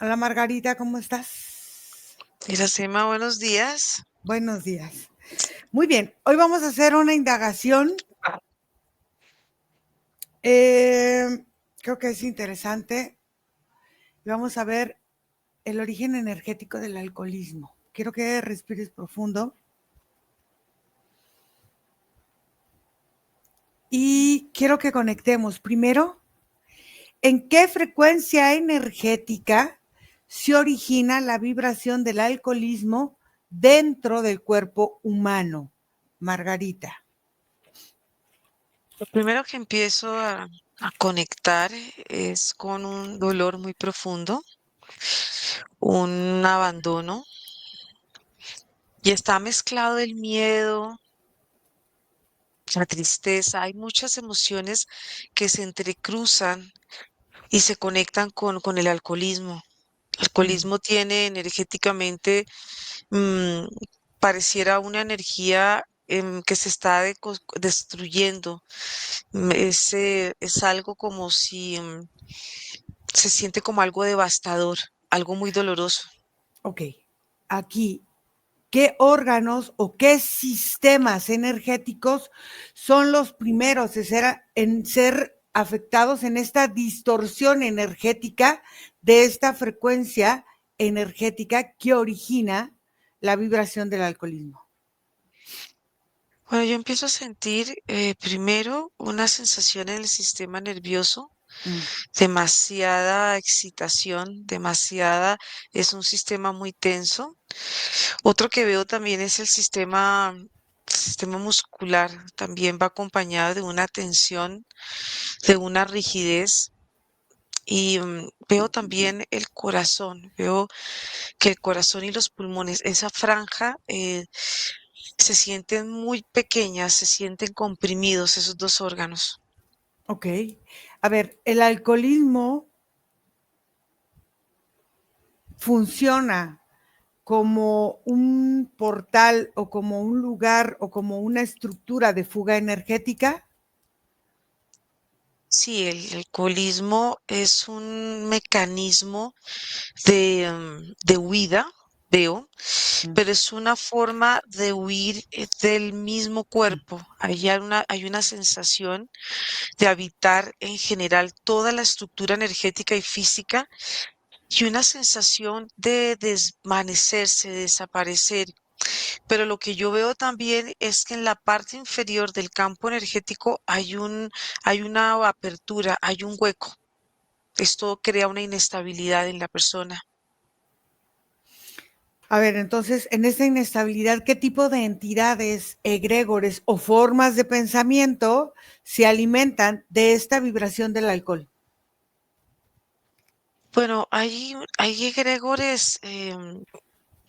Hola Margarita, ¿cómo estás? Iracema, buenos días. Buenos días. Muy bien, hoy vamos a hacer una indagación. Creo que es interesante. Vamos a ver el origen energético del alcoholismo. Quiero que respires profundo y quiero que conectemos primero en qué frecuencia energética se origina la vibración del alcoholismo dentro del cuerpo humano. Margarita. Lo primero que empiezo a conectar es con un dolor muy profundo, un abandono, y está mezclado el miedo, la tristeza. Hay muchas emociones que se entrecruzan y se conectan con el alcoholismo. El Mm, alcoholismo tiene energéticamente, mm, pareciera una energía que se está destruyendo. Es algo como si se siente como algo devastador, algo muy doloroso. ok, aquí qué órganos o qué sistemas energéticos son los primeros en ser afectados en esta distorsión energética de esta frecuencia energética que origina la vibración del alcoholismo. Bueno, yo empiezo a sentir primero una sensación en el sistema nervioso, Mm, demasiada excitación, es un sistema muy tenso. Otro que veo también es el sistema muscular, también va acompañado de una tensión, de una rigidez. Y veo también el corazón, veo que el corazón y los pulmones, esa franja, se sienten muy pequeñas, se sienten comprimidos esos dos órganos. ok, a ver, el alcoholismo funciona como un portal o como un lugar o como una estructura de fuga energética. Sí, el alcoholismo es un mecanismo de huida, veo, Mm, pero es una forma de huir del mismo cuerpo. Hay una sensación de habitar en general toda la estructura energética y física y una sensación de desvanecerse, de desaparecer. Pero lo que yo veo también es que en la parte inferior del campo energético hay una apertura, hay un hueco. Esto crea una inestabilidad en la persona. A ver, entonces, en esta inestabilidad, ¿qué tipo de entidades, egregores o formas de pensamiento se alimentan de esta vibración del alcohol? Bueno, hay egregores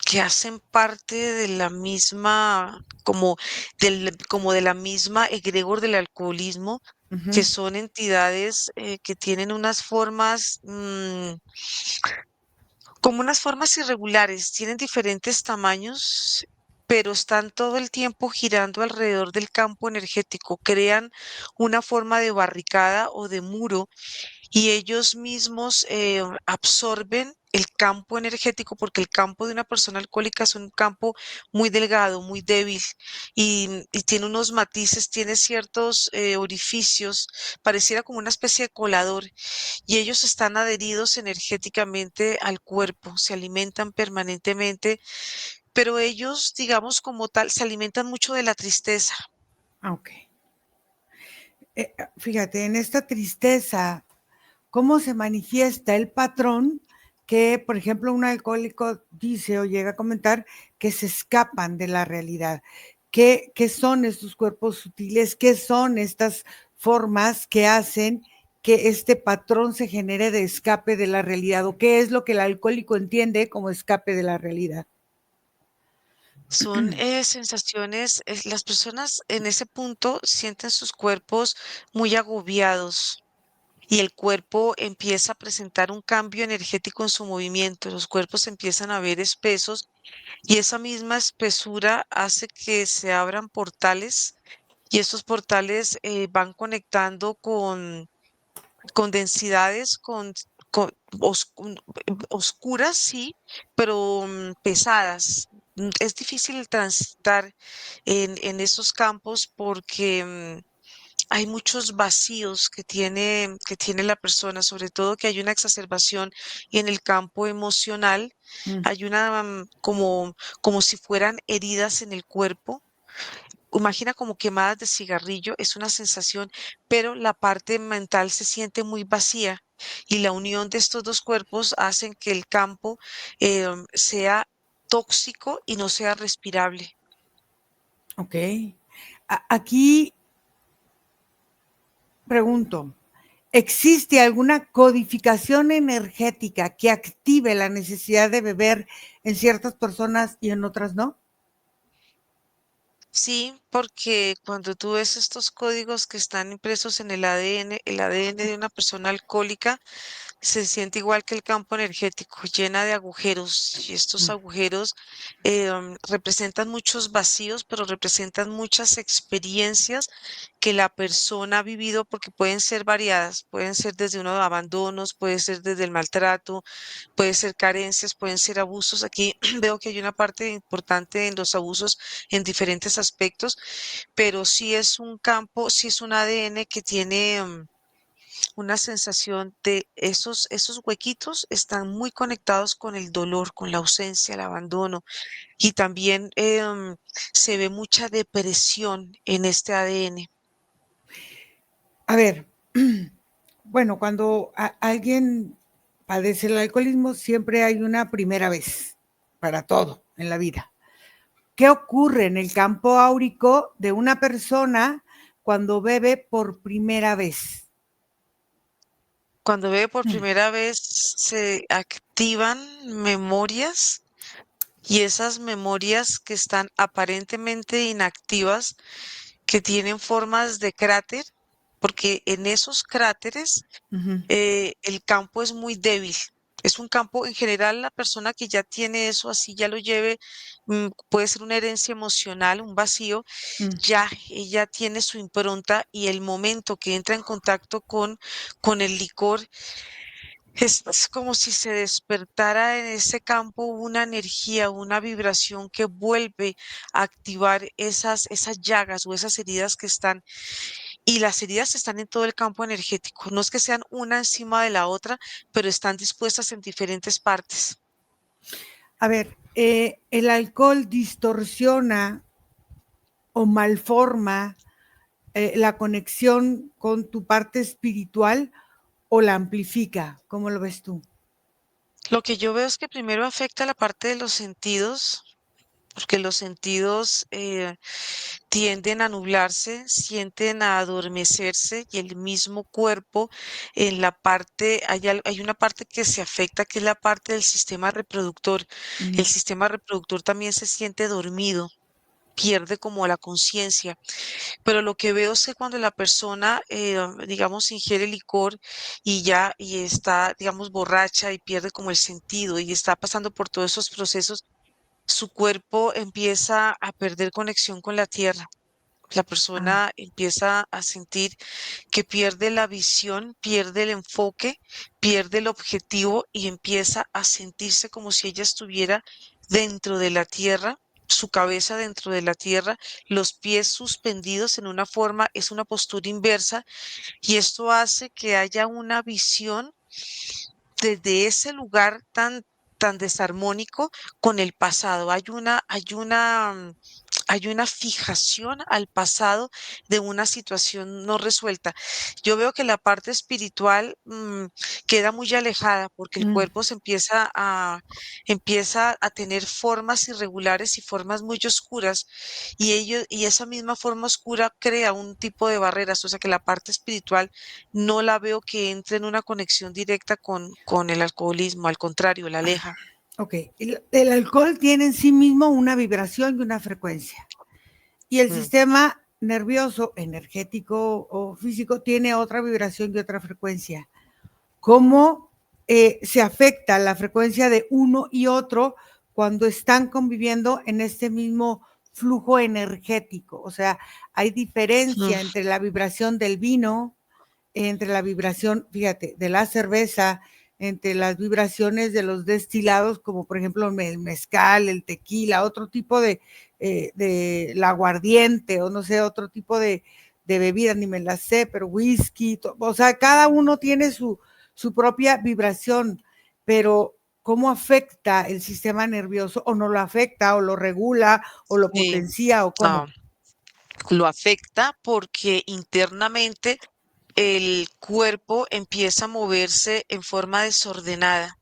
que hacen parte de la misma, como de la misma egregor del alcoholismo, que Ujú. son entidades que tienen unas formas, como unas formas irregulares, tienen diferentes tamaños, pero están todo el tiempo girando alrededor del campo energético, crean una forma de barricada o de muro y ellos mismos absorben el campo energético porque el campo de una persona alcohólica es un campo muy delgado, muy débil y tiene unos matices, tiene ciertos orificios, pareciera como una especie de colador y ellos están adheridos energéticamente al cuerpo, se alimentan permanentemente, pero ellos, digamos como tal, se alimentan mucho de la tristeza. Ah, ok. Fíjate, en esta tristeza, ¿cómo se manifiesta el patrón que, por ejemplo, un alcohólico dice o llega a comentar que se escapan de la realidad? ¿Qué son estos cuerpos sutiles? ¿Qué son estas formas que hacen que este patrón se genere de escape de la realidad? ¿O qué es lo que el alcohólico entiende como escape de la realidad? Son sensaciones, las personas en ese punto sienten sus cuerpos muy agobiados y el cuerpo empieza a presentar un cambio energético en su movimiento, los cuerpos se empiezan a ver espesos y esa misma espesura hace que se abran portales y estos portales van conectando con densidades, oscuras, sí, pero pesadas. Es difícil transitar en esos campos porque hay muchos vacíos que tiene la persona, sobre todo que hay una exacerbación en el campo emocional, Mm, hay una como si fueran heridas en el cuerpo. Imagina como quemadas de cigarrillo, es una sensación, pero la parte mental se siente muy vacía y la unión de estos dos cuerpos hacen que el campo sea tóxico y no sea respirable. ok. Aquí pregunto, ¿existe alguna codificación energética que active la necesidad de beber en ciertas personas y en otras no? Sí, porque cuando tú ves estos códigos que están impresos en el ADN de una persona alcohólica, se siente igual que el campo energético, llena de agujeros. Y estos Mm, agujeros representan muchos vacíos, pero representan muchas experiencias que la persona ha vivido porque pueden ser variadas, pueden ser desde unos abandonos, puede ser desde el maltrato, puede ser carencias, pueden ser abusos. Aquí veo que hay una parte importante en los abusos en diferentes aspectos, pero sí es un campo, sí es un ADN que tiene una sensación de esos huequitos están muy conectados con el dolor, con la ausencia, el abandono. Y también se ve mucha depresión en este ADN. A ver, bueno, cuando alguien padece el alcoholismo, siempre hay una primera vez para todo en la vida. ¿Qué ocurre en el campo áurico de una persona cuando bebe por primera vez? Cuando ve por primera vez se activan memorias y esas memorias que están aparentemente inactivas, que tienen formas de cráter, porque en esos cráteres Ujú, el campo es muy débil. Es un campo, en general, la persona que ya tiene eso así, ya lo lleve, puede ser una herencia emocional, un vacío, mm, ya ella tiene su impronta y el momento que entra en contacto con el licor es como si se despertara en ese campo una energía, una vibración que vuelve a activar esas llagas o esas heridas que están, y las heridas están en todo el campo energético. No es que sean una encima de la otra, pero están dispuestas en diferentes partes. A ver, el alcohol distorsiona o malforma la conexión con tu parte espiritual o la amplifica. ¿Cómo lo ves tú? Lo que yo veo es que primero afecta la parte de los sentidos, porque los sentidos tienden a nublarse, sienten a adormecerse y el mismo cuerpo en la parte, hay una parte que se afecta, que es la parte del sistema reproductor. El Ujú. sistema reproductor también se siente dormido, pierde como la conciencia. Pero lo que veo es que cuando la persona, digamos, ingiere licor y está, digamos, borracha y pierde como el sentido y está pasando por todos esos procesos, su cuerpo empieza a perder conexión con la tierra. La Ah, persona empieza a sentir que pierde la visión, pierde el enfoque, pierde el objetivo y empieza a sentirse como si ella estuviera dentro de la tierra, su cabeza dentro de la tierra, los pies suspendidos en una forma, es una postura inversa y esto hace que haya una visión desde ese lugar tan desarmónico con el pasado. Hay una fijación al pasado de una situación no resuelta. Yo veo que la parte espiritual queda muy alejada porque el mm, cuerpo empieza a tener formas irregulares y formas muy oscuras y esa misma forma oscura crea un tipo de barreras, o sea que la parte espiritual no la veo que entre en una conexión directa con el alcoholismo, al contrario, la aleja. ok, el alcohol tiene en sí mismo una vibración y una frecuencia. Y el Mm, sistema nervioso, energético o físico tiene otra vibración y otra frecuencia. ¿Cómo se afecta la frecuencia de uno y otro cuando están conviviendo en este mismo flujo energético? O sea, hay mm, diferencia entre la vibración del vino, entre la vibración, fíjate, de la cerveza, entre las vibraciones de los destilados, como por ejemplo el mezcal, el tequila, otro tipo de la aguardiente, o no sé, otro tipo de bebida, ni me la sé, pero whisky, o sea, cada uno tiene su propia vibración, pero cómo afecta el sistema nervioso, o no lo afecta, o lo regula, o lo Sí, potencia, o no, cómo. lo afecta porque internamente el cuerpo empieza a moverse en forma desordenada.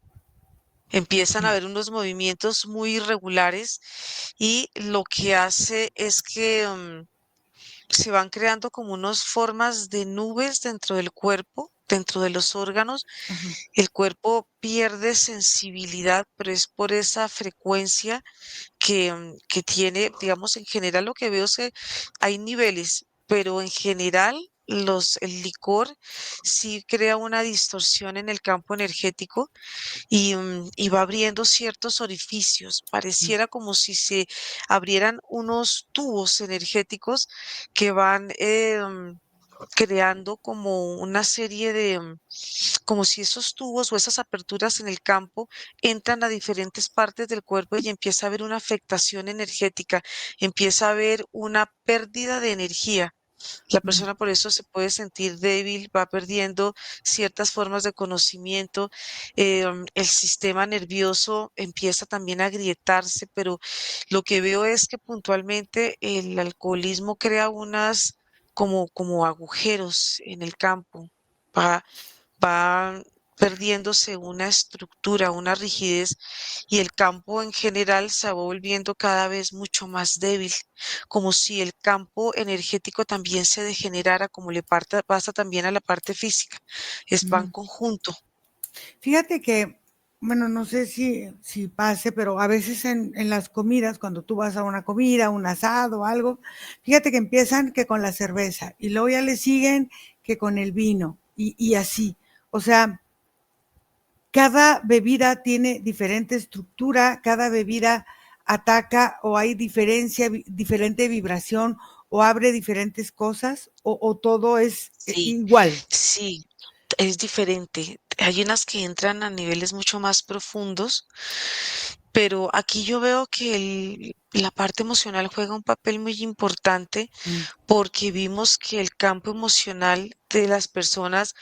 Empiezan a haber unos movimientos muy irregulares y lo que hace es que se van creando como unas formas de nubes dentro del cuerpo, dentro de los órganos. Ajá. El cuerpo pierde sensibilidad, pero es por esa frecuencia que tiene, digamos, en general lo que veo es que hay niveles, pero en general el licor sí crea una distorsión en el campo energético y va abriendo ciertos orificios. Pareciera como si se abrieran unos tubos energéticos que van creando como una serie de, como si esos tubos o esas aperturas en el campo entran a diferentes partes del cuerpo y empieza a haber una afectación energética, empieza a haber una pérdida de energía. La persona por eso se puede sentir débil, va perdiendo ciertas formas de conocimiento, el sistema nervioso empieza también a agrietarse, pero lo que veo es que puntualmente el alcoholismo crea unas como agujeros en el campo, va, va perdiéndose una estructura, una rigidez y el campo en general se va volviendo cada vez mucho más débil, como si el campo energético también se degenerara, como pasa también a la parte física. Va en conjunto. Fíjate que, bueno, no sé si pase, pero a veces en las comidas, cuando tú vas a una comida, un asado, algo, fíjate que empiezan que con la cerveza y luego ya le siguen que con el vino y así. O sea, cada bebida tiene diferente estructura, cada bebida ataca o hay diferente vibración o abre diferentes cosas o todo es Sí, igual. sí, es diferente. Hay unas que entran a niveles mucho más profundos, pero aquí yo veo que la parte emocional juega un papel muy importante Mm, porque vimos que el campo emocional de las personas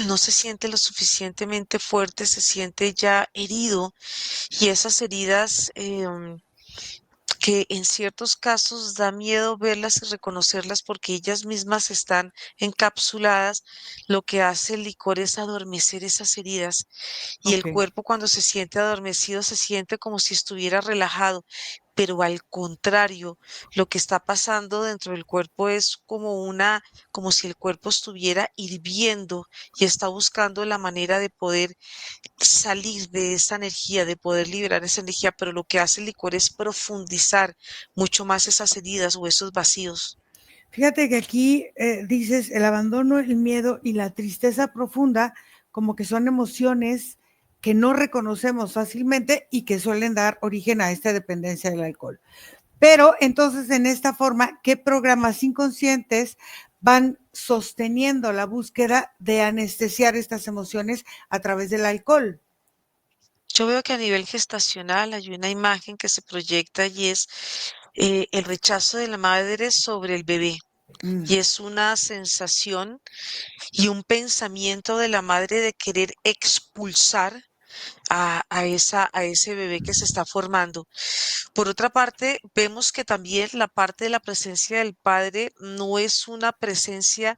no se siente lo suficientemente fuerte, se siente ya herido y esas heridas que en ciertos casos da miedo verlas y reconocerlas porque ellas mismas están encapsuladas, lo que hace el licor es adormecer esas heridas y el ok. cuerpo cuando se siente adormecido se siente como si estuviera relajado, pero al contrario, lo que está pasando dentro del cuerpo es como si el cuerpo estuviera hirviendo y está buscando la manera de poder salir de esa energía, de poder liberar esa energía, pero lo que hace el licor es profundizar mucho más esas heridas o esos vacíos. Fíjate que aquí dices el abandono, el miedo y la tristeza profunda, como que son emociones que no reconocemos fácilmente y que suelen dar origen a esta dependencia del alcohol. Pero entonces, en esta forma, ¿qué programas inconscientes van sosteniendo la búsqueda de anestesiar estas emociones a través del alcohol? Yo veo que a nivel gestacional hay una imagen que se proyecta y es el rechazo de la madre sobre el bebé. Mm, Y es una sensación y un pensamiento de la madre de querer expulsar a ese bebé que se está formando. Por otra parte, vemos que también la parte de la presencia del padre no es una presencia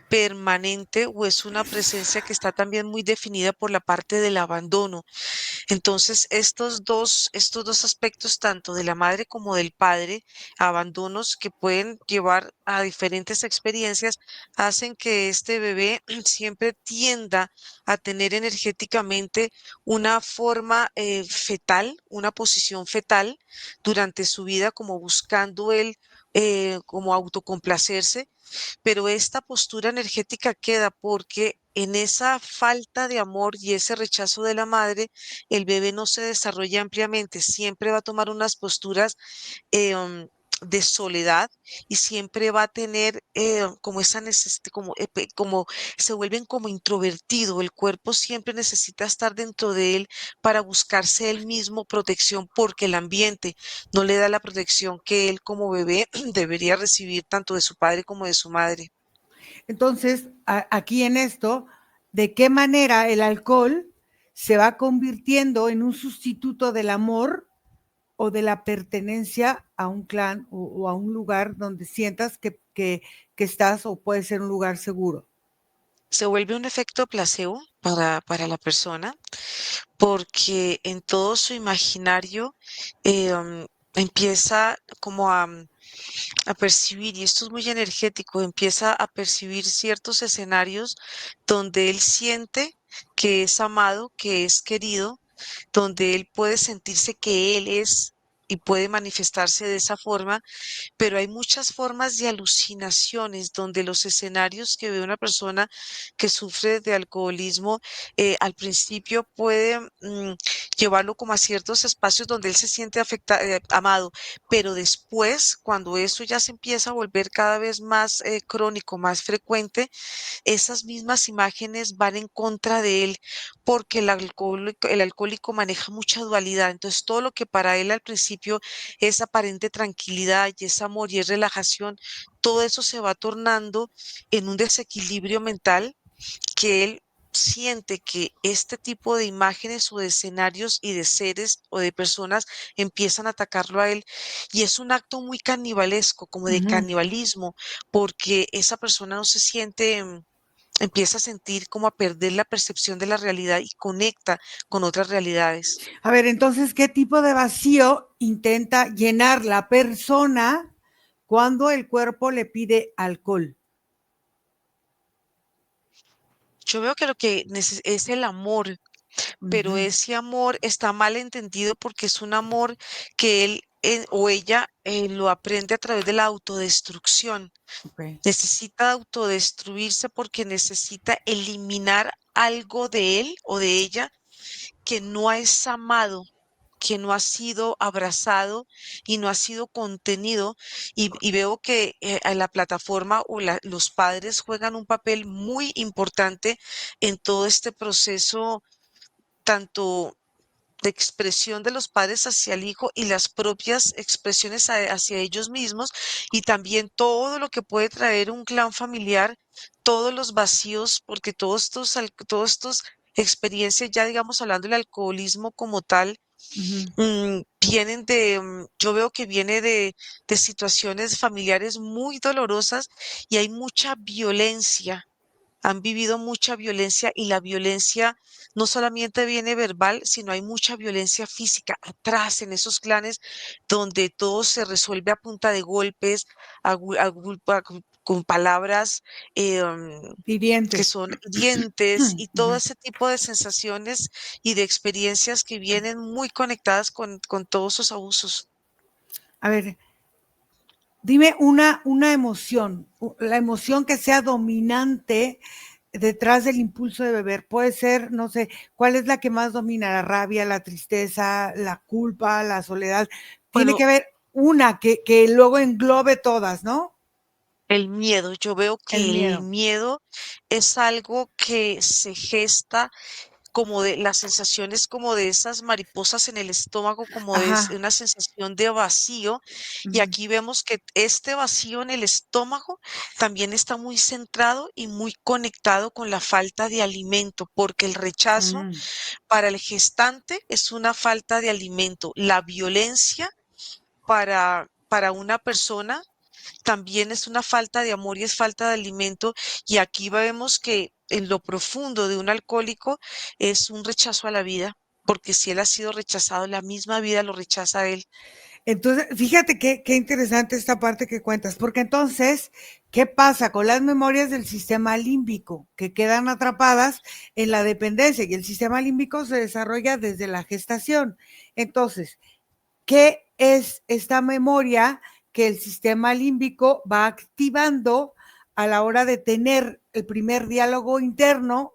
permanente o es una presencia que está también muy definida por la parte del abandono. Entonces, estos dos aspectos, tanto de la madre como del padre, abandonos que pueden llevar a diferentes experiencias, hacen que este bebé siempre tienda a tener energéticamente una forma fetal, una posición fetal durante su vida, como buscando él, como autocomplacerse, pero esta postura energética queda porque en esa falta de amor y ese rechazo de la madre, el bebé no se desarrolla ampliamente, siempre va a tomar unas posturas de soledad y siempre va a tener como esa necesidad, como se vuelven como introvertido, el cuerpo siempre necesita estar dentro de él para buscarse él mismo protección porque el ambiente no le da la protección que él como bebé debería recibir tanto de su padre como de su madre. Entonces, aquí en esto, ¿de qué manera el alcohol se va convirtiendo en un sustituto del amor o de la pertenencia a un clan o a un lugar donde sientas que estás o puede ser un lugar seguro? Se vuelve un efecto placebo para la persona porque en todo su imaginario empieza como a percibir, y esto es muy energético, empieza a percibir ciertos escenarios donde él siente que es amado, que es querido, donde él puede sentirse que él es y puede manifestarse de esa forma, pero hay muchas formas de alucinaciones donde los escenarios que ve una persona que sufre de alcoholismo al principio puede llevarlo como a ciertos espacios donde él se siente amado, pero después, cuando eso ya se empieza a volver cada vez más crónico, más frecuente, esas mismas imágenes van en contra de él porque el alcohólico maneja mucha dualidad. Entonces, todo lo que para él al principio es aparente tranquilidad y es amor y es relajación, todo eso se va tornando en un desequilibrio mental que él siente que este tipo de imágenes o de escenarios y de seres o de personas empiezan a atacarlo a él y es un acto muy canibalesco, como de Ujú. canibalismo, porque esa persona no se siente empieza a sentir como a perder la percepción de la realidad y conecta con otras realidades. A ver, entonces, ¿qué tipo de vacío intenta llenar la persona cuando el cuerpo le pide alcohol? Yo veo que lo que es el amor, pero Ujú. ese amor está mal entendido porque es un amor que él o ella lo aprende a través de la autodestrucción. Okay. Necesita autodestruirse porque necesita eliminar algo de él o de ella que no es amado, que no ha sido abrazado y no ha sido contenido. Y veo que a la plataforma o los padres juegan un papel muy importante en todo este proceso, tanto de expresión de los padres hacia el hijo y las propias expresiones hacia ellos mismos y también todo lo que puede traer un clan familiar, todos los vacíos, porque todos estos experiencias, ya digamos hablando del alcoholismo como tal, Ujú. vienen yo veo que viene de situaciones familiares muy dolorosas y hay mucha violencia, han vivido mucha violencia y la violencia no solamente viene verbal, sino hay mucha violencia física atrás en esos clanes donde todo se resuelve a punta de golpes, con palabras que Hirientes. son hirientes y todo Ujú. ese tipo de sensaciones y de experiencias que vienen muy conectadas con todos esos abusos. A ver, dime una emoción, la emoción que sea dominante detrás del impulso de beber. Puede ser, no sé, ¿cuál es la que más domina? La rabia, la tristeza, la culpa, la soledad. Tiene que Bueno, haber una que luego englobe todas, ¿no? el miedo, yo veo El que el miedo. miedo es algo que se gesta como de las sensaciones como de esas mariposas en el estómago, como de Ajá. una sensación de vacío. Y Ujú. aquí vemos que este vacío en el estómago también está muy centrado y muy conectado con la falta de alimento, porque el rechazo Mm. para el gestante es una falta de alimento. La violencia para una persona también es una falta de amor y es falta de alimento. Y aquí vemos que en lo profundo de un alcohólico es un rechazo a la vida, porque si él ha sido rechazado, la misma vida lo rechaza a él. Entonces, fíjate qué interesante esta parte que cuentas, porque entonces, ¿qué pasa con las memorias del sistema límbico que quedan atrapadas en la dependencia? Y el sistema límbico se desarrolla desde la gestación. Entonces, ¿qué es esta memoria que el sistema límbico va activando a la hora de tener el primer diálogo interno?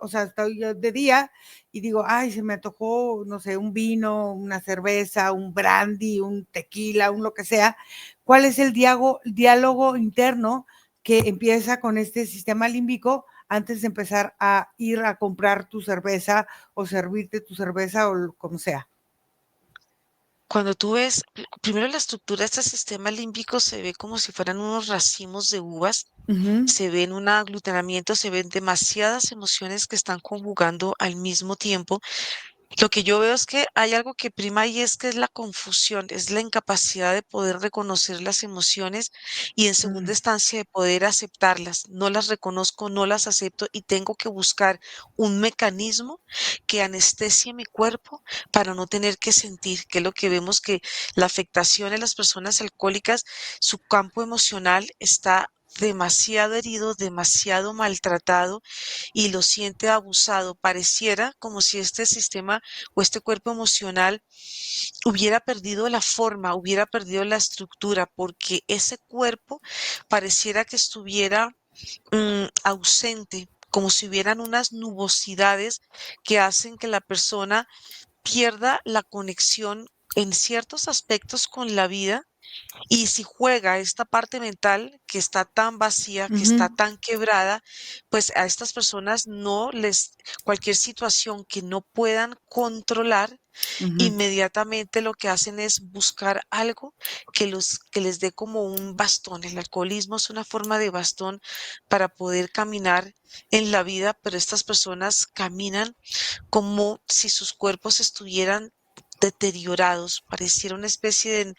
O sea, estoy yo de día y digo, ay, se me tocó, no sé, un vino, una cerveza, un brandy, un tequila, un lo que sea. cuál es el diálogo interno que empieza con este sistema límbico antes de empezar a ir a comprar tu cerveza o servirte tu cerveza o como sea. Cuando tú ves, primero la estructura de este sistema límbico se ve como si fueran unos racimos de uvas, Ujú, se ven un aglutinamiento, se ven demasiadas emociones que están conjugando al mismo tiempo. Lo que yo veo es que hay algo que prima y es que es la confusión, es la incapacidad de poder reconocer las emociones y en segunda mm, instancia de poder aceptarlas. No las reconozco, no las acepto y tengo que buscar un mecanismo que anestesie mi cuerpo para no tener que sentir, que es lo que vemos que la afectación en las personas alcohólicas, su campo emocional está demasiado herido, demasiado maltratado y lo siente abusado. Pareciera como si este sistema o este cuerpo emocional hubiera perdido la forma, hubiera perdido la estructura, porque ese cuerpo pareciera que estuviera ausente, como si hubieran unas nubosidades que hacen que la persona pierda la conexión en ciertos aspectos con la vida y si juega esta parte mental que está tan vacía, que ujú, está tan quebrada, pues a estas personas no les, cualquier situación que no puedan controlar, ujú. inmediatamente lo que hacen es buscar algo que les dé como un bastón. El alcoholismo es una forma de bastón para poder caminar en la vida, pero estas personas caminan como si sus cuerpos estuvieran deteriorados, pareciera una especie de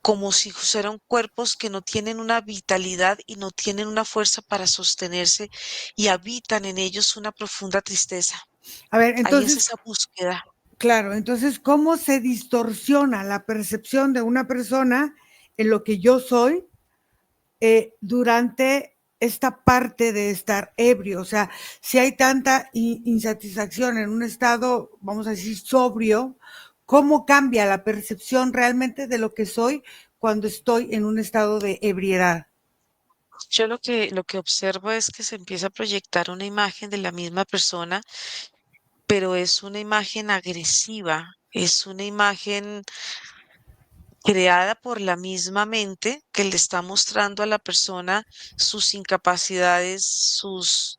como si fueran cuerpos que no tienen una vitalidad y no tienen una fuerza para sostenerse y habitan en ellos una profunda tristeza. A ver, Ahí es entonces, esa búsqueda. claro, entonces, ¿cómo se distorsiona la percepción de una persona en lo que yo soy durante esta parte de estar ebrio? O sea, si hay tanta insatisfacción en un estado, vamos a decir, sobrio, ¿cómo cambia la percepción realmente de lo que soy cuando estoy en un estado de ebriedad? Yo lo que observo es que se empieza a proyectar una imagen de la misma persona, pero es una imagen agresiva, es una imagen creada por la misma mente que le está mostrando a la persona sus incapacidades, sus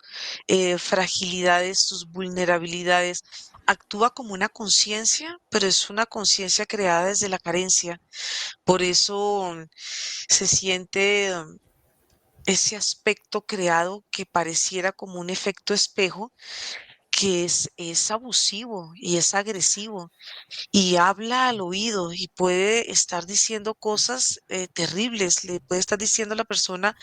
fragilidades, sus vulnerabilidades. Actúa como una conciencia, pero es una conciencia creada desde la carencia. Por eso se siente ese aspecto creado que pareciera como un efecto espejo, que es abusivo y es agresivo y habla al oído y puede estar diciendo cosas terribles, le puede estar diciendo a la persona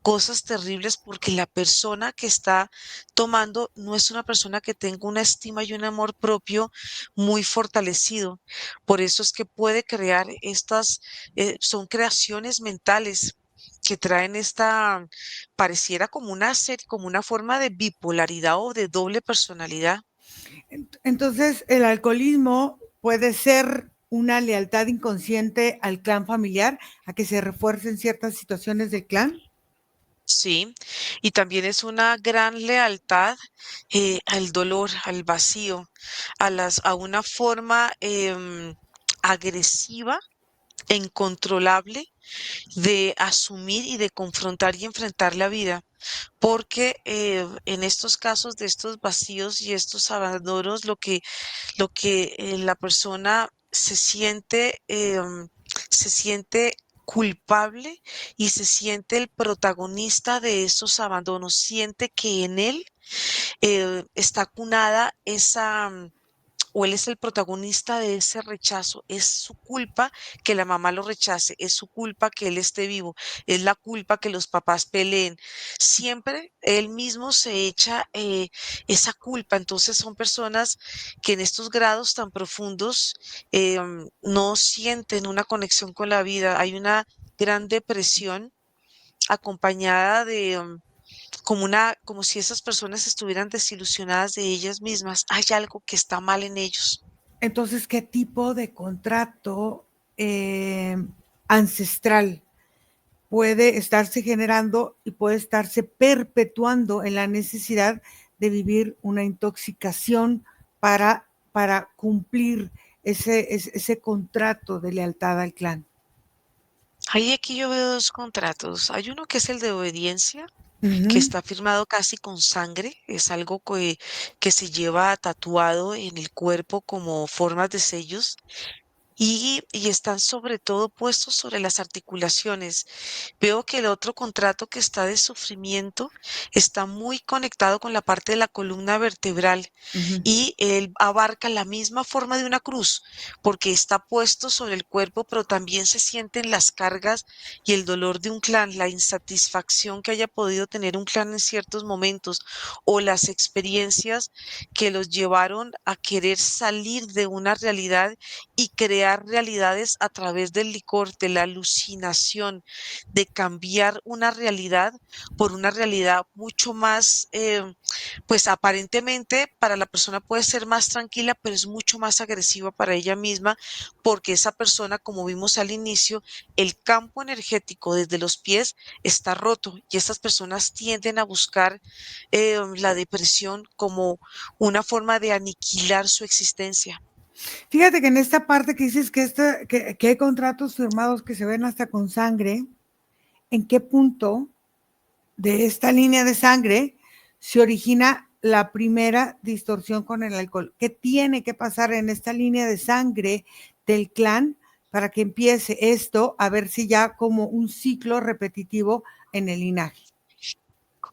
cosas terribles porque la persona que está tomando no es una persona que tenga una estima y un amor propio muy fortalecido. Por eso es que puede crear estas, son creaciones mentales que traen esta, pareciera como una serie, como una forma de bipolaridad o de doble personalidad. Entonces, el alcoholismo puede ser una lealtad inconsciente al clan familiar, a que se refuercen ciertas situaciones del clan. Sí, y también es una gran lealtad al dolor, al vacío, a una forma agresiva e incontrolable de asumir y de confrontar y enfrentar la vida. Porque en estos casos de estos vacíos y estos abandonos, lo que la persona se siente culpable y se siente el protagonista de esos abandonos, siente que en él está cunada esa, o él es el protagonista de ese rechazo. Es su culpa que la mamá lo rechace, es su culpa que él esté vivo, es la culpa que los papás peleen. Siempre él mismo se echa esa culpa. Entonces son personas que en estos grados tan profundos no sienten una conexión con la vida. Hay una gran depresión acompañada de como una, como si esas personas estuvieran desilusionadas de ellas mismas. Hay algo que está mal en ellos. Entonces, ¿qué tipo de contrato eh, ancestral puede estarse generando y puede estarse perpetuando en la necesidad de vivir una intoxicación para cumplir ese contrato de lealtad al clan? Ahí aquí yo veo dos contratos. Hay uno que es el de obediencia, que Ujú, está firmado casi con sangre. Es algo que se lleva tatuado en el cuerpo como formas de sellos. Y están sobre todo puestos sobre las articulaciones. Veo que el otro contrato que está de sufrimiento está muy conectado con la parte de la columna vertebral ujú. y él abarca la misma forma de una cruz porque está puesto sobre el cuerpo, pero también se sienten las cargas y el dolor de un clan, la insatisfacción que haya podido tener un clan en ciertos momentos o las experiencias que los llevaron a querer salir de una realidad y crear realidades a través del licor, de la alucinación, de cambiar una realidad por una realidad mucho más, pues aparentemente para la persona puede ser más tranquila, pero es mucho más agresiva para ella misma, porque esa persona, como vimos al inicio, el campo energético desde los pies está roto y estas personas tienden a buscar la depresión como una forma de aniquilar su existencia. Fíjate que en esta parte que dices que, que hay contratos firmados que se ven hasta con sangre, ¿en qué punto de esta línea de sangre se origina la primera distorsión con el alcohol? ¿Qué tiene que pasar en esta línea de sangre del clan para que empiece esto a verse ya como un ciclo repetitivo en el linaje?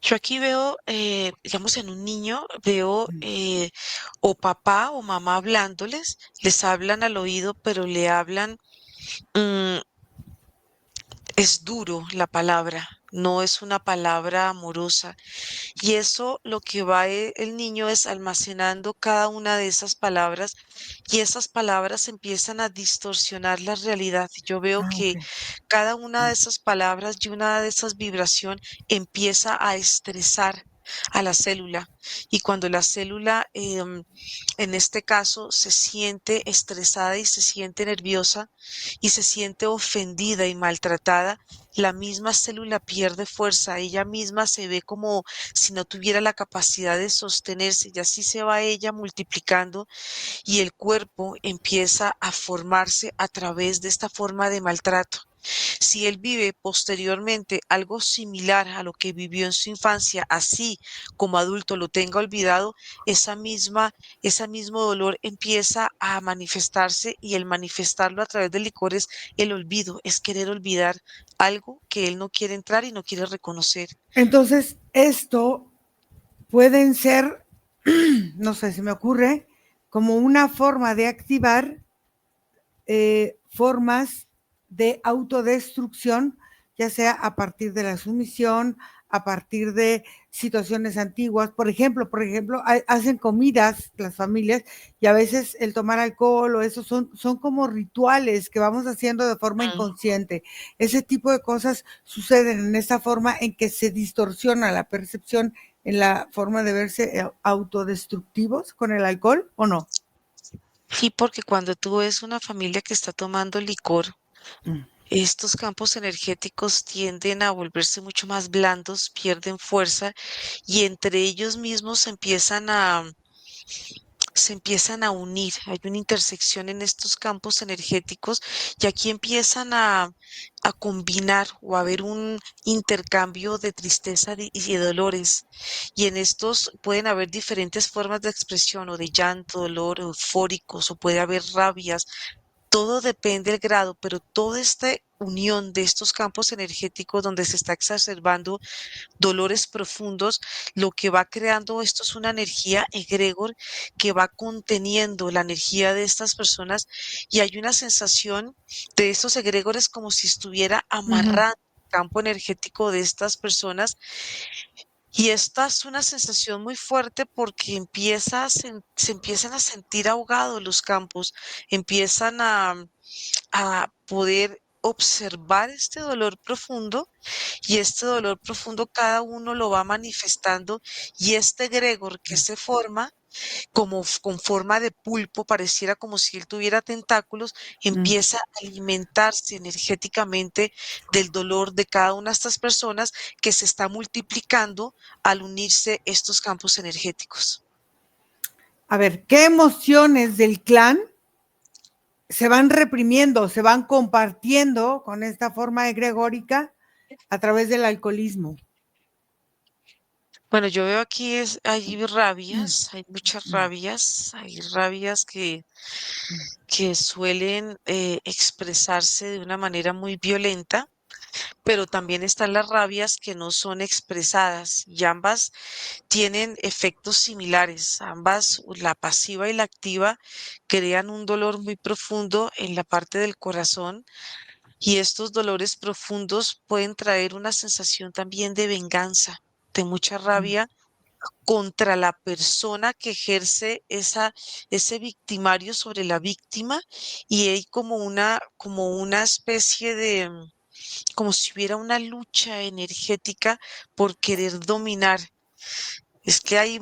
Yo aquí veo, digamos, en un niño, veo o papá o mamá hablándoles, les hablan al oído, pero le hablan, mm, es duro la palabra, no es una palabra amorosa. Y eso lo que va el niño es almacenando cada una de esas palabras y esas palabras empiezan a distorsionar la realidad. Yo veo Ah, ok. que cada una de esas palabras y una de esas vibración empieza a estresar a la célula. Y cuando la célula, en este caso, se siente estresada y se siente nerviosa y se siente ofendida y maltratada, la misma célula pierde fuerza, ella misma se ve como si no tuviera la capacidad de sostenerse y así se va ella multiplicando y el cuerpo empieza a formarse a través de esta forma de maltrato. Si él vive posteriormente algo similar a lo que vivió en su infancia, así como adulto lo tenga olvidado, ese mismo dolor empieza a manifestarse y el manifestarlo a través del licor es el olvido, es querer olvidar algo que él no quiere entrar y no quiere reconocer. Entonces, esto pueden ser, no sé, si me ocurre, como una forma de activar formas de autodestrucción, ya sea a partir de la sumisión, a partir de situaciones antiguas. Por ejemplo, hacen comidas las familias y a veces el tomar alcohol o eso son como rituales que vamos haciendo de forma Mm. inconsciente. Ese tipo de cosas suceden en esa forma en que se distorsiona la percepción en la forma de verse autodestructivos con el alcohol o no. Sí, porque cuando tú ves una familia que está tomando licor, Mm. estos campos energéticos tienden a volverse mucho más blandos, pierden fuerza y entre ellos mismos se empiezan a unir. Hay una intersección en estos campos energéticos y aquí empiezan a combinar o a haber un intercambio de tristeza y de dolores. Y en estos pueden haber diferentes formas de expresión o de llanto, dolor, eufóricos o puede haber rabias, todo depende del grado, pero toda esta unión de estos campos energéticos donde se está exacerbando dolores profundos, lo que va creando esto es una energía egregor que va conteniendo la energía de estas personas y hay una sensación de estos egregores como si estuviera Uh -huh. amarrando el campo energético de estas personas y esta es una sensación muy fuerte porque se empiezan a sentir ahogados los campos, empiezan a poder observar este dolor profundo y este dolor profundo cada uno lo va manifestando y este egregor que se forma como con forma de pulpo, pareciera como si él tuviera tentáculos, Mm. empieza a alimentarse energéticamente del dolor de cada una de estas personas que se está multiplicando al unirse estos campos energéticos. A ver, ¿qué emociones del clan se van reprimiendo, se van compartiendo con esta forma egregórica a través del alcoholismo. Bueno, yo veo aquí hay rabias, hay muchas rabias, hay rabias que suelen expresarse de una manera muy violenta, pero también están las rabias que no son expresadas y ambas tienen efectos similares. Ambas, la pasiva y la activa, crean un dolor muy profundo en la parte del corazón y estos dolores profundos pueden traer una sensación también de venganza, de mucha rabia contra la persona que ejerce ese victimario sobre la víctima y hay como una especie de, como si hubiera una lucha energética por querer dominar. Es que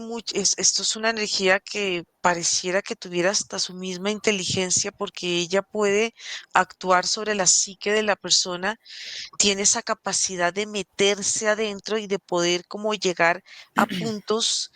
esto es una energía que pareciera que tuviera hasta su misma inteligencia porque ella puede actuar sobre la psique de la persona, tiene esa capacidad de meterse adentro y de poder como llegar a puntos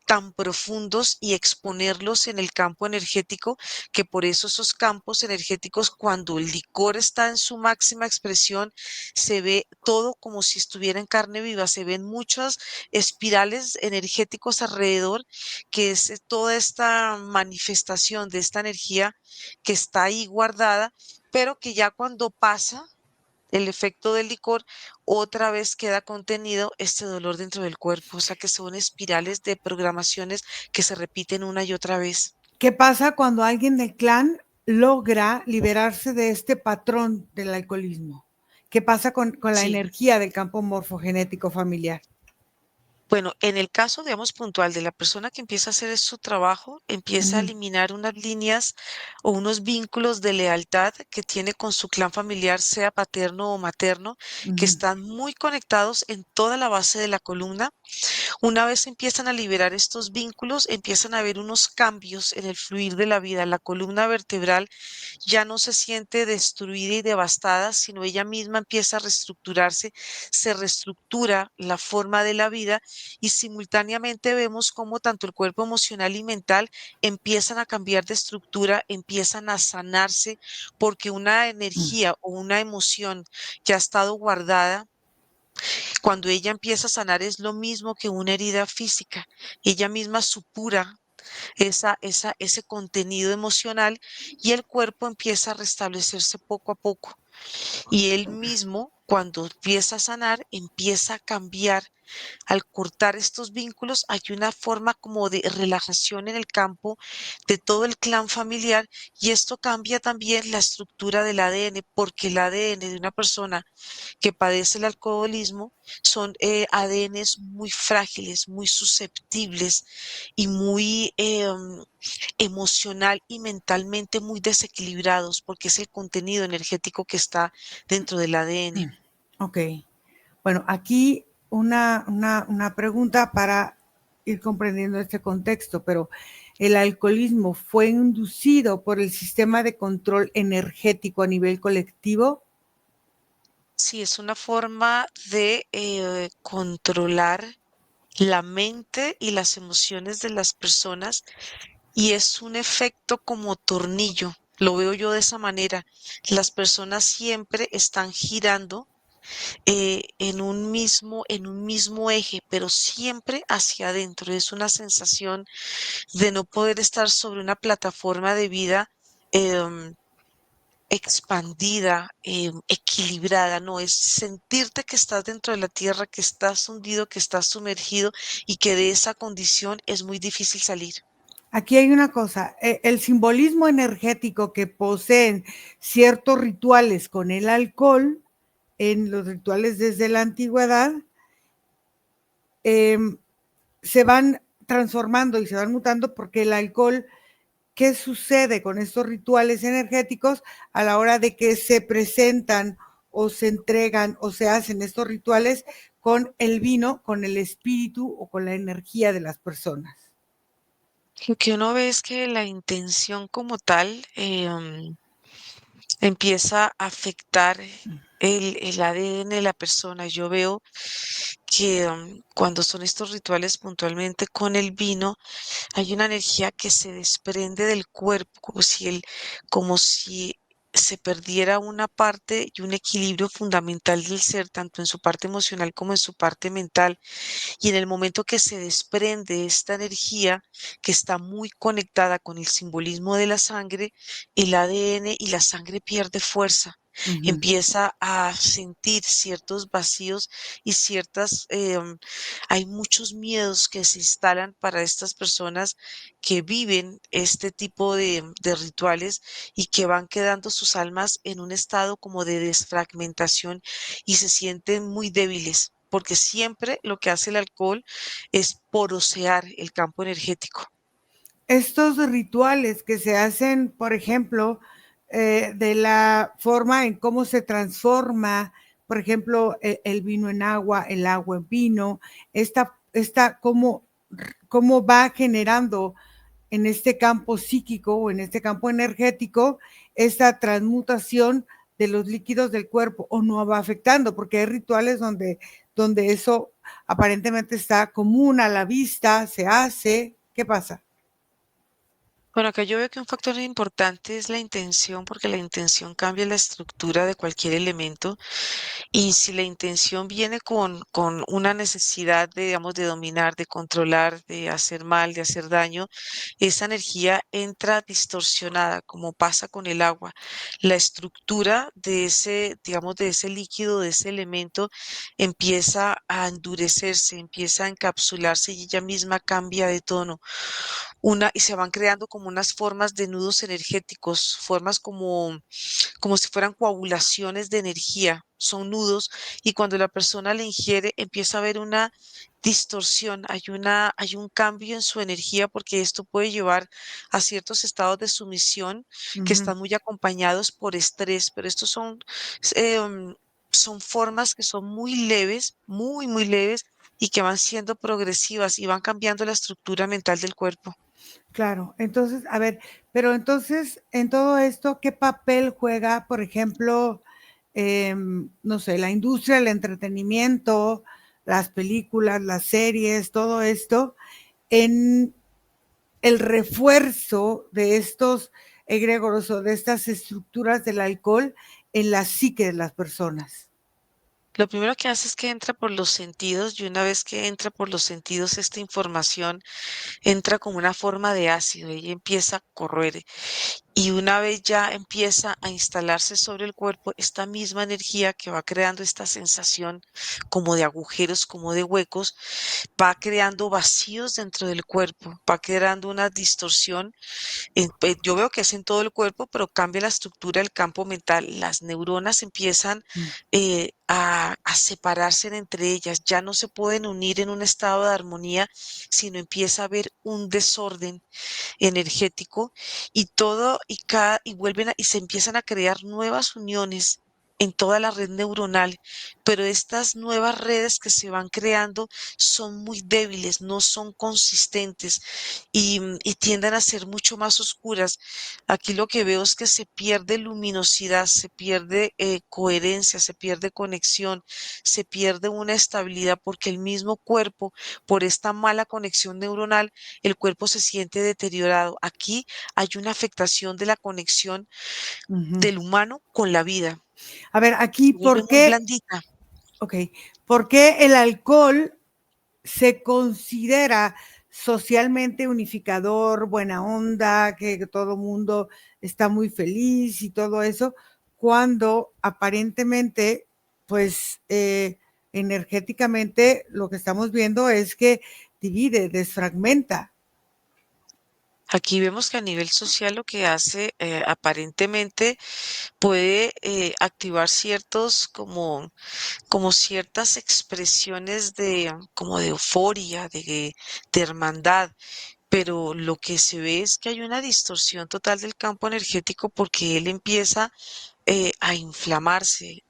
tan profundos y exponerlos en el campo energético, que por eso esos campos energéticos, cuando el licor está en su máxima expresión, se ve todo como si estuviera en carne viva, se ven muchas espirales energéticos alrededor, que es toda esta manifestación de esta energía que está ahí guardada, pero que ya cuando pasa el efecto del licor, otra vez queda contenido este dolor dentro del cuerpo, o sea que son espirales de programaciones que se repiten una y otra vez. ¿Qué pasa cuando alguien del clan logra liberarse de este patrón del alcoholismo? ¿Qué pasa con la Sí. energía del campo morfogenético familiar? Bueno, en el caso, digamos, puntual de la persona que empieza a hacer su trabajo, empieza a Ujú, eliminar unas líneas o unos vínculos de lealtad que tiene con su clan familiar, sea paterno o materno, que ujú, están muy conectados en toda la base de la columna. Una vez empiezan a liberar estos vínculos, empiezan a haber unos cambios en el fluir de la vida. La columna vertebral ya no se siente destruida y devastada, sino ella misma empieza a reestructurarse, se reestructura la forma de la vida y simultáneamente vemos cómo tanto el cuerpo emocional y mental empiezan a cambiar de estructura, empiezan a sanarse, porque una energía o una emoción que ha estado guardada, cuando ella empieza a sanar es lo mismo que una herida física. Ella misma supura ese contenido emocional y el cuerpo empieza a restablecerse poco a poco. Y él mismo, cuando empieza a sanar, empieza a cambiar. Al cortar estos vínculos, hay una forma como de relajación en el campo de todo el clan familiar y esto cambia también la estructura del ADN, porque el ADN de una persona que padece el alcoholismo son ADNs muy frágiles, muy susceptibles y muy emocional y mentalmente muy desequilibrados, porque es el contenido energético que está dentro del ADN. ok. Bueno, aquí una pregunta para ir comprendiendo este contexto, pero ¿el alcoholismo fue inducido por el sistema de control energético a nivel colectivo? Sí, es una forma de controlar la mente y las emociones de las personas y es un efecto como tornillo. Lo veo yo de esa manera. Las personas siempre están girando en un mismo eje, pero siempre hacia adentro. Es una sensación de no poder estar sobre una plataforma de vida em, expandida, equilibrada, no, es sentirte que estás dentro de la tierra, que estás hundido, que estás sumergido y que de esa condición es muy difícil salir. Aquí hay una cosa, el simbolismo energético que poseen ciertos rituales con el alcohol, en los rituales desde la antigüedad, eh, se van transformando y se van mutando porque el alcohol, ¿qué sucede con estos rituales energéticos a la hora de que se presentan o se entregan o se hacen estos rituales con el vino, con el espíritu o con la energía de las personas? Lo que uno ve es que la intención como tal empieza a afectar. el ADN de la persona. Yo veo que cuando son estos rituales puntualmente con el vino, hay una energía que se desprende del cuerpo, como si se perdiera una parte y un equilibrio fundamental del ser, tanto en su parte emocional como en su parte mental. Y en el momento que se desprende esta energía que está muy conectada con el simbolismo de la sangre, el ADN y la sangre pierde fuerza. Ujú. Empieza a sentir ciertos vacíos y hay muchos miedos que se instalan para estas personas que viven este tipo de rituales y que van quedando sus almas en un estado como de desfragmentación y se sienten muy débiles, porque siempre lo que hace el alcohol es porosear el campo energético. Estos rituales que se hacen, por ejemplo, de la forma en cómo se transforma, por ejemplo, el vino en agua, el agua en vino, cómo va generando en este campo psíquico o en este campo energético esta transmutación de los líquidos del cuerpo o no va afectando, porque hay rituales donde eso aparentemente está común a la vista, se hace. ¿Qué pasa? Bueno, acá yo veo que un factor importante es la intención, porque la intención cambia la estructura de cualquier elemento. Y si la intención viene con una necesidad de, digamos, de dominar, de controlar, de hacer mal, de hacer daño, esa energía entra distorsionada, como pasa con el agua. La estructura de ese, digamos, de ese líquido, de ese elemento, empieza a endurecerse, empieza a encapsularse y ella misma cambia de tono. Y se van creando como unas formas de nudos energéticos, formas como si fueran coagulaciones de energía, son nudos, y cuando la persona le ingiere empieza a haber una distorsión, hay un cambio en su energía porque esto puede llevar a ciertos estados de sumisión que Ujú. están muy acompañados por estrés, pero estos eh, um, son formas que son muy leves, muy, muy leves y que van siendo progresivas y van cambiando la estructura mental del cuerpo. Claro, entonces, a ver, pero entonces, en todo esto, ¿qué papel juega, por ejemplo, no sé, la industria del entretenimiento, las películas, las series, todo esto, en el refuerzo de estos egregoros o de estas estructuras del alcohol en la psique de las personas? Lo primero que hace es que entra por los sentidos y una vez que entra por los sentidos, esta información entra como una forma de ácido y empieza a correr. Y una vez ya empieza a instalarse sobre el cuerpo, esta misma energía que va creando esta sensación como de agujeros, como de huecos, va creando vacíos dentro del cuerpo, va creando una distorsión yo veo que es en todo el cuerpo, pero cambia la estructura del campo mental. Las neuronas empiezan Mm. a separarse entre ellas, ya no se pueden unir en un estado de armonía, sino empieza a haber un desorden energético y y se empiezan a crear nuevas uniones en toda la red neuronal, pero estas nuevas redes que se van creando son muy débiles, no son consistentes y tienden a ser mucho más oscuras. Aquí lo que veo es que se pierde luminosidad, se pierde coherencia, se pierde conexión, se pierde una estabilidad porque el mismo cuerpo, por esta mala conexión neuronal, el cuerpo se siente deteriorado. Aquí hay una afectación de la conexión Ujú. del humano con la vida. A ver, aquí, Se vuelve ¿por muy qué? blandita. Ok, ¿por qué el alcohol se considera socialmente unificador, buena onda, que todo el mundo está muy feliz y todo eso, cuando aparentemente, pues energéticamente lo que estamos viendo es que divide, desfragmenta? Aquí vemos que a nivel social lo que hace aparentemente puede activar como ciertas expresiones como de euforia, de hermandad, pero lo que se ve es que hay una distorsión total del campo energético porque él empieza a inflamarse,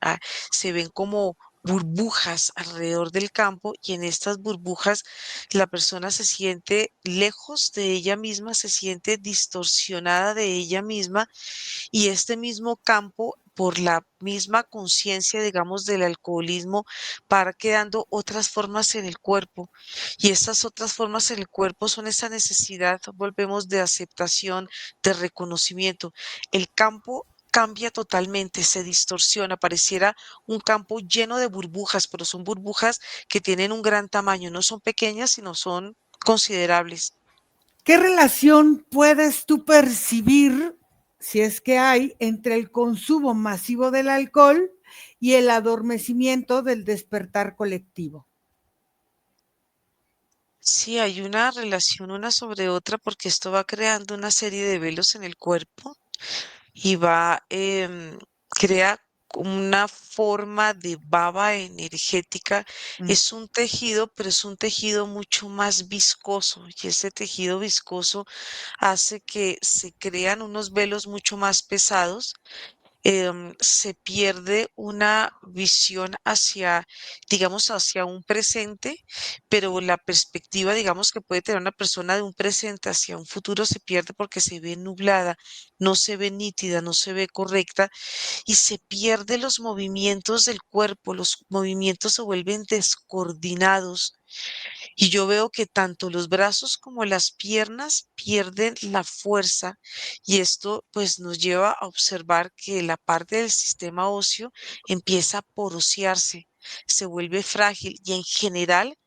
se ven como burbujas alrededor del campo y en estas burbujas la persona se siente lejos de ella misma, se siente distorsionada de ella misma y este mismo campo por la misma conciencia, digamos, del alcoholismo, van quedando otras formas en el cuerpo. Y estas otras formas en el cuerpo son esa necesidad, volvemos, de aceptación, de reconocimiento. El campo cambia totalmente, se distorsiona, pareciera un campo lleno de burbujas, pero son burbujas que tienen un gran tamaño, no son pequeñas, sino son considerables. ¿Qué relación puedes tú percibir, si es que hay, entre el consumo masivo del alcohol y el adormecimiento del despertar colectivo? Sí, hay una relación una sobre otra porque esto va creando una serie de velos en el cuerpo y crea una forma de baba energética. Mm. Es un tejido, pero es un tejido mucho más viscoso y ese tejido viscoso hace que se crean unos velos mucho más pesados. Se pierde una visión hacia, digamos, hacia un presente, pero la perspectiva, digamos, que puede tener una persona de un presente hacia un futuro se pierde porque se ve nublada, no se ve nítida, no se ve correcta y se pierde los movimientos del cuerpo, los movimientos se vuelven descoordinados. Y yo veo que tanto los brazos como las piernas pierden la fuerza y esto pues nos lleva a observar que la parte del sistema óseo empieza a porosearse, se vuelve frágil y en general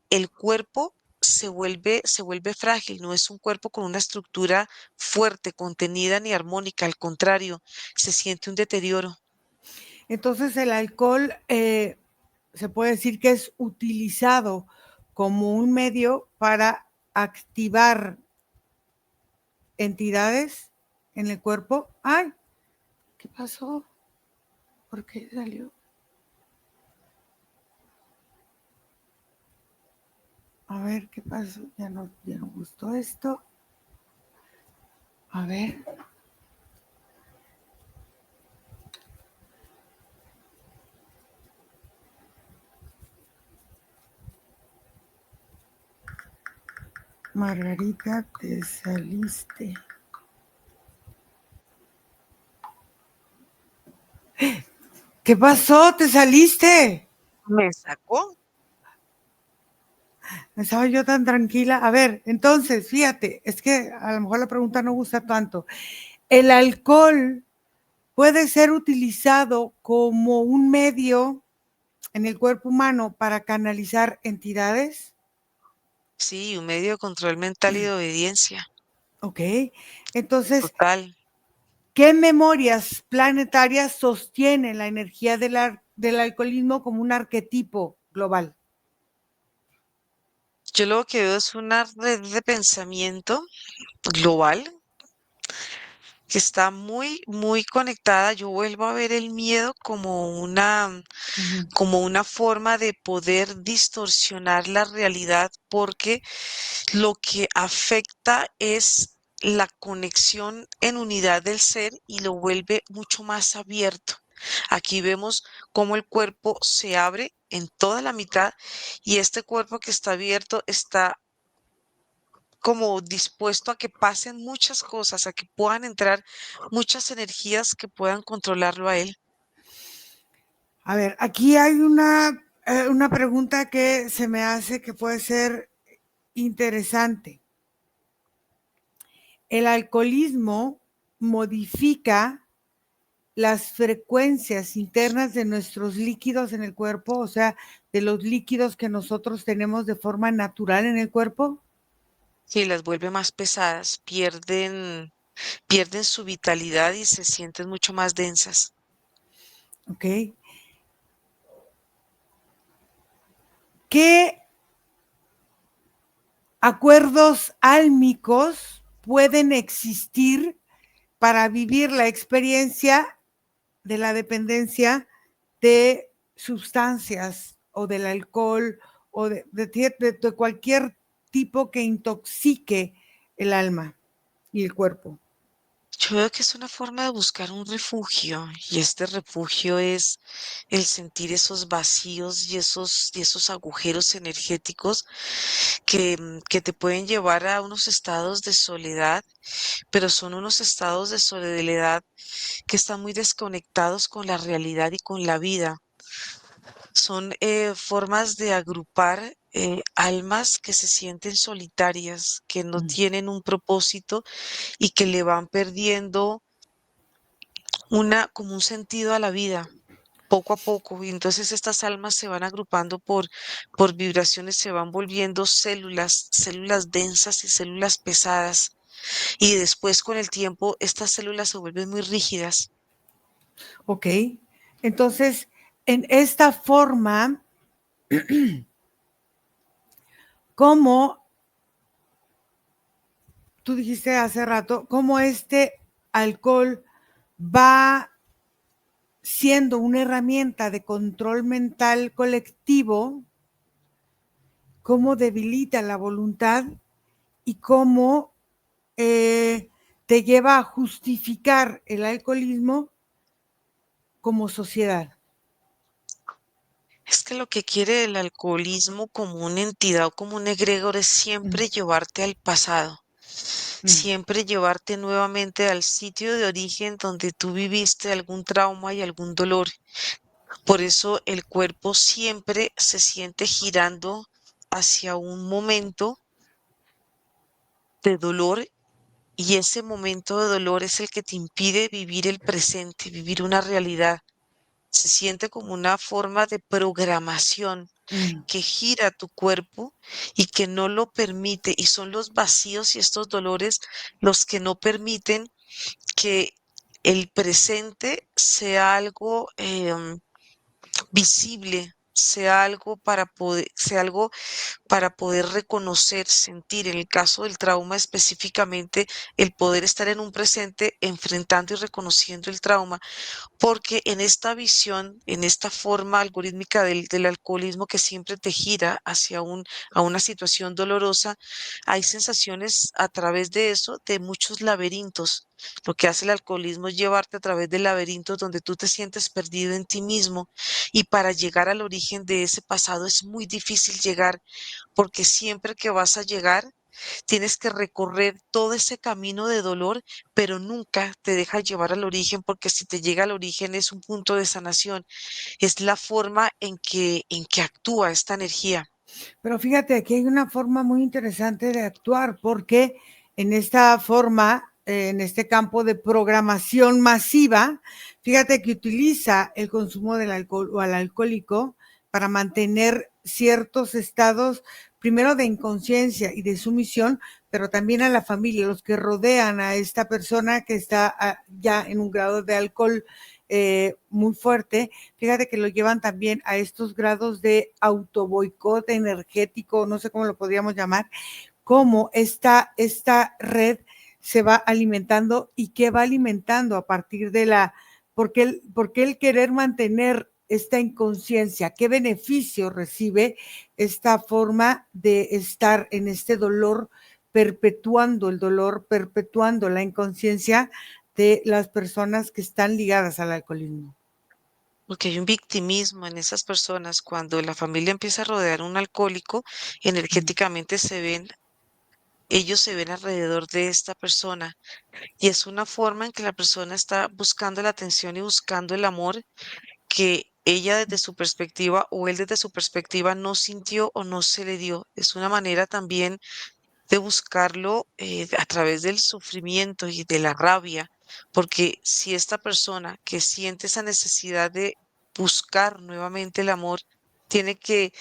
el cuerpo se vuelve frágil, no es un cuerpo con una estructura fuerte, contenida ni armónica, al contrario, se siente un deterioro. Entonces el alcohol se puede decir que es utilizado como un medio para activar entidades en el cuerpo. ¡Ay! ¿Qué pasó? ¿Por qué salió? A ver, ¿qué pasó? Ya no gustó esto. A ver. Margarita, te saliste. ¿Qué pasó? ¿Te saliste? Me sacó. Estaba yo tan tranquila. A ver, entonces, fíjate, es que a lo mejor la pregunta no gusta tanto. ¿El alcohol puede ser utilizado como un medio en el cuerpo humano para canalizar entidades? Sí, un medio de control mental y de obediencia. Ok. Entonces, Total. ¿qué memorias planetarias sostienen la energía del alcoholismo como un arquetipo global? Yo lo que veo es una red de pensamiento global que está muy, muy conectada. Yo vuelvo a ver el miedo Ujú. como una forma de poder distorsionar la realidad, porque lo que afecta es la conexión en unidad del ser y lo vuelve mucho más abierto. Aquí vemos cómo el cuerpo se abre en toda la mitad y este cuerpo que está abierto está como dispuesto a que pasen muchas cosas, a que puedan entrar muchas energías que puedan controlarlo a él. A ver, aquí hay una pregunta que se me hace que puede ser interesante. El alcoholismo modifica las frecuencias internas de nuestros líquidos en el cuerpo, o sea, de los líquidos que nosotros tenemos de forma natural en el cuerpo. Sí, las vuelve más pesadas, pierden su vitalidad y se sienten mucho más densas. ¿Ok? ¿Qué acuerdos álmicos pueden existir para vivir la experiencia de la dependencia de sustancias o del alcohol o de cualquier tipo que intoxique el alma y el cuerpo? Yo veo que es una forma de buscar un refugio y este refugio es el sentir esos vacíos y esos agujeros energéticos que te pueden llevar a unos estados de soledad, pero son unos estados de soledad que están muy desconectados con la realidad y con la vida. Son formas de agrupar almas que se sienten solitarias, que no Mm. tienen un propósito y que le van perdiendo como un sentido a la vida, poco a poco. Y entonces estas almas se van agrupando por vibraciones, se van volviendo células, células densas y células pesadas. Y después con el tiempo estas células se vuelven muy rígidas. Ok. Entonces, en esta forma, ¿cómo tú dijiste hace rato, cómo este alcohol va siendo una herramienta de control mental colectivo, cómo debilita la voluntad y cómo te lleva a justificar el alcoholismo como sociedad? Es que lo que quiere el alcoholismo como una entidad o como un egregor es Mm, siempre llevarte al pasado, mm. siempre llevarte nuevamente al sitio de origen donde tú viviste algún trauma y algún dolor. Por eso el cuerpo siempre se siente girando hacia un momento de dolor y ese momento de dolor es el que te impide vivir el presente, vivir una realidad. Se siente como una forma de programación Mm. que gira tu cuerpo y que no lo permite, y son los vacíos y estos dolores los que no permiten que el presente sea algo visible, sea algo para poder reconocer, sentir. En el caso del trauma específicamente, el poder estar en un presente enfrentando y reconociendo el trauma porque en esta visión, en esta forma algorítmica del alcoholismo que siempre te gira hacia a una situación dolorosa, hay sensaciones a través de eso de muchos laberintos. Lo que hace el alcoholismo es llevarte a través de laberintos donde tú te sientes perdido en ti mismo y para llegar al origen de ese pasado es muy difícil llegar porque siempre que vas a llegar tienes que recorrer todo ese camino de dolor, pero nunca te deja llevar al origen, porque si te llega al origen es un punto de sanación, es la forma en que actúa esta energía. Pero fíjate, aquí hay una forma muy interesante de actuar, porque en esta forma, en este campo de programación masiva, fíjate que utiliza el consumo del alcohol o al alcohólico para mantener ciertos estados, primero de inconsciencia y de sumisión, pero también a la familia, los que rodean a esta persona que está ya en un grado de alcohol muy fuerte. Fíjate que lo llevan también a estos grados de autoboicot energético, no sé cómo lo podríamos llamar, cómo esta red se va alimentando y qué va alimentando a partir de porque el querer mantener esta inconsciencia, qué beneficio recibe esta forma de estar en este dolor, perpetuando el dolor, perpetuando la inconsciencia de las personas que están ligadas al alcoholismo. Porque hay un victimismo en esas personas. Cuando la familia empieza a rodear a un alcohólico, Mm. energéticamente ellos se ven alrededor de esta persona. Y es una forma en que la persona está buscando la atención y buscando el amor que ella desde su perspectiva o él desde su perspectiva no sintió o no se le dio. Es una manera también de buscarlo a través del sufrimiento y de la rabia, porque si esta persona que siente esa necesidad de buscar nuevamente el amor, tiene que,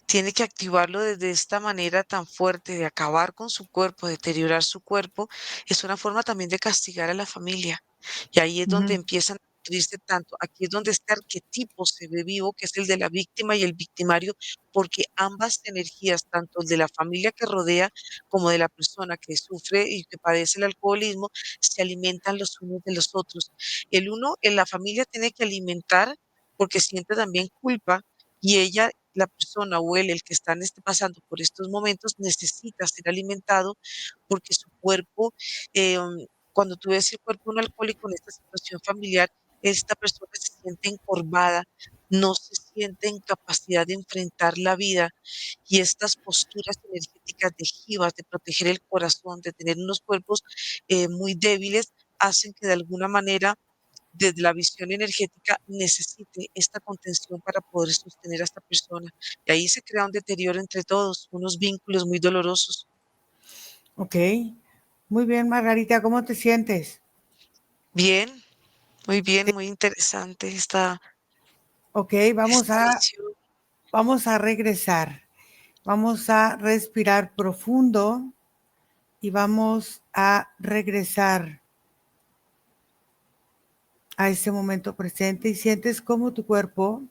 tiene que activarlo desde esta manera tan fuerte de acabar con su cuerpo, deteriorar su cuerpo, es una forma también de castigar a la familia. Y ahí es donde Ujú. empiezan a nutrirse tanto. Aquí es donde este arquetipo se ve vivo, que es el de la víctima y el victimario, porque ambas energías, tanto el de la familia que rodea como de la persona que sufre y que padece el alcoholismo, se alimentan los unos de los otros. El uno, en la familia tiene que alimentar porque siente también culpa y ella, la persona o él, el que está pasando por estos momentos, necesita ser alimentado porque su cuerpo, eh, cuando tú ves el cuerpo de un alcohólico en esta situación familiar, esta persona se siente encorvada, no se siente en capacidad de enfrentar la vida, y estas posturas energéticas de jivas, de proteger el corazón, de tener unos cuerpos muy débiles, hacen que de alguna manera, desde la visión energética, necesite esta contención para poder sostener a esta persona. Y ahí se crea un deterioro entre todos, unos vínculos muy dolorosos. Ok. Muy bien, Margarita, ¿cómo te sientes? Bien, muy Sí. bien, muy interesante Ok, esta visión. vamos a regresar. Vamos a respirar profundo y vamos a regresar a ese momento presente y sientes cómo tu cuerpo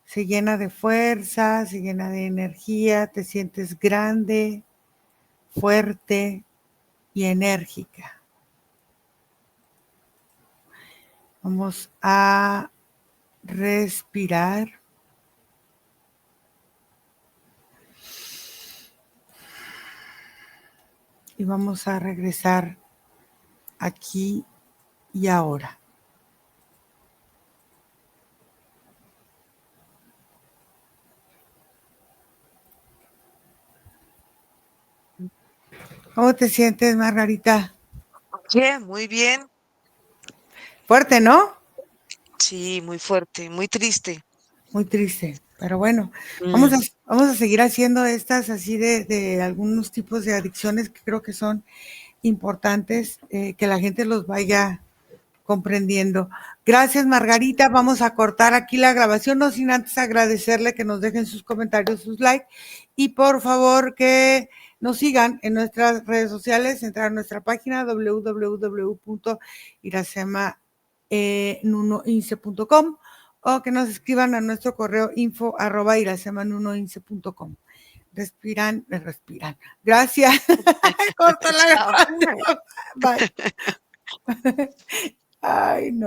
se llena de fuerza, se llena de energía, te sientes grande, fuerte y enérgica. Vamos a respirar. Y vamos a regresar aquí y ahora. ¿Cómo te sientes, Margarita? Bien, muy bien. Fuerte, ¿no? Sí, muy fuerte, muy triste. Muy triste, pero bueno, Mm, vamos a seguir haciendo estas así de algunos tipos de adicciones que creo que son importantes, que la gente los vaya comprendiendo. Gracias, Margarita. Vamos a cortar aquí la grabación, no sin antes agradecerle que nos dejen sus comentarios, sus likes y por favor que nos sigan en nuestras redes sociales, entrar a nuestra página www.iracemanunoince.com o que nos escriban a nuestro correo info@iracemanunoince.com. Respiran. Gracias. Corta la chao. grabación. Bye. Ay, no.